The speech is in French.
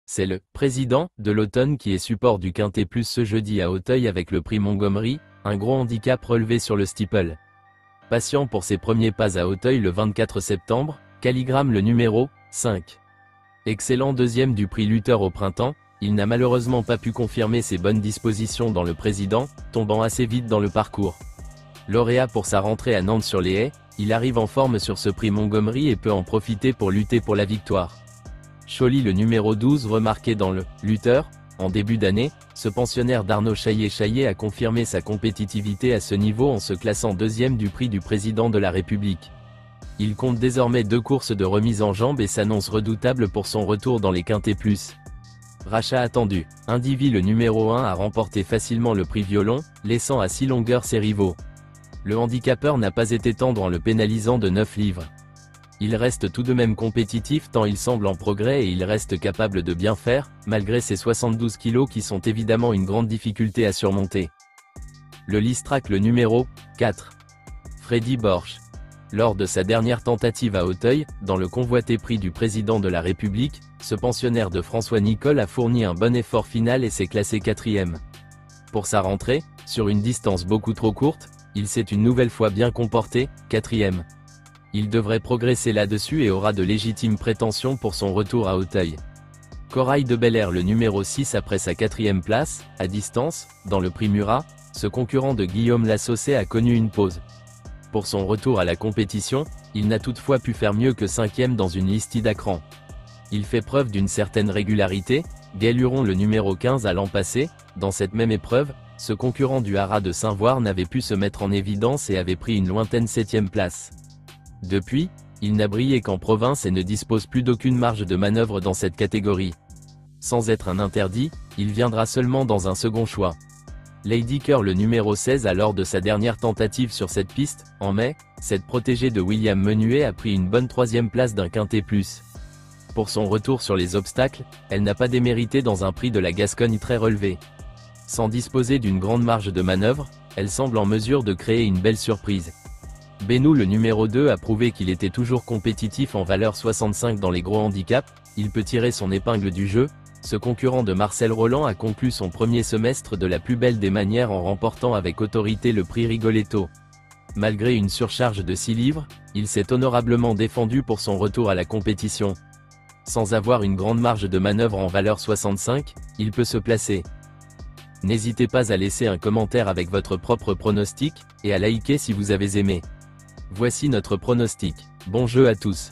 C'est le président de l'automne qui est support du Quintet Plus ce jeudi à Auteuil avec le prix Montgomery, un gros handicap relevé sur le steeple. Patient pour ses premiers pas à Auteuil le 24 septembre, Calligramme le numéro 5. Excellent deuxième du prix Luther au printemps, il n'a malheureusement pas pu confirmer ses bonnes dispositions dans le président, tombant assez vite dans le parcours. Lauréat pour sa rentrée à Nantes-sur-les-Haies, il arrive en forme sur ce prix Montgomery et peut en profiter pour lutter pour la victoire. Choly le numéro 12 remarqué dans le Luther, en début d'année, ce pensionnaire d'Arnaud Chaillet a confirmé sa compétitivité à ce niveau en se classant deuxième du prix du président de la République. Il compte désormais 2 courses de remise en jambe et s'annonce redoutable pour son retour dans les Quintets Plus. Rachat attendu, Indivi le numéro 1 a remporté facilement le prix Violon, laissant à 6 longueurs ses rivaux. Le handicapeur n'a pas été tendre en le pénalisant de 9 livres. Il reste tout de même compétitif tant il semble en progrès et il reste capable de bien faire, malgré ses 72 kg qui sont évidemment une grande difficulté à surmonter. Le Listrac le numéro 4. Freddy Borch. Lors de sa dernière tentative à Auteuil, dans le convoité prix du président de la République, ce pensionnaire de François Nicole a fourni un bon effort final et s'est classé 4e. Pour sa rentrée, sur une distance beaucoup trop courte, il s'est une nouvelle fois bien comporté, 4e. Il devrait progresser là-dessus et aura de légitimes prétentions pour son retour à Auteuil. Corail de Bel-Air le numéro 6 après sa 4e place, à distance, dans le prix Murat, ce concurrent de Guillaume Lassaucé a connu une pause. Pour son retour à la compétition, il n'a toutefois pu faire mieux que 5e dans une liste d'Acran. Il fait preuve d'une certaine régularité, Galuron le numéro 15 à l'an passé, dans cette même épreuve, ce concurrent du Haras de Saint-Voir n'avait pu se mettre en évidence et avait pris une lointaine 7e place. Depuis, il n'a brillé qu'en province et ne dispose plus d'aucune marge de manœuvre dans cette catégorie. Sans être un interdit, il viendra seulement dans un second choix. Lady Kerr le numéro 16 lors de sa dernière tentative sur cette piste, en mai, cette protégée de William Menuet a pris une bonne 3e place d'un Quintet Plus. Pour son retour sur les obstacles, elle n'a pas démérité dans un prix de la Gascogne très relevé. Sans disposer d'une grande marge de manœuvre, elle semble en mesure de créer une belle surprise. Benou le numéro 2 a prouvé qu'il était toujours compétitif en valeur 65 dans les gros handicaps, il peut tirer son épingle du jeu. Ce concurrent de Marcel Roland a conclu son premier semestre de la plus belle des manières en remportant avec autorité le prix Rigoletto. Malgré une surcharge de 6 livres, il s'est honorablement défendu pour son retour à la compétition. Sans avoir une grande marge de manœuvre en valeur 65, il peut se placer. N'hésitez pas à laisser un commentaire avec votre propre pronostic, et à liker si vous avez aimé. Voici notre pronostic. Bon jeu à tous.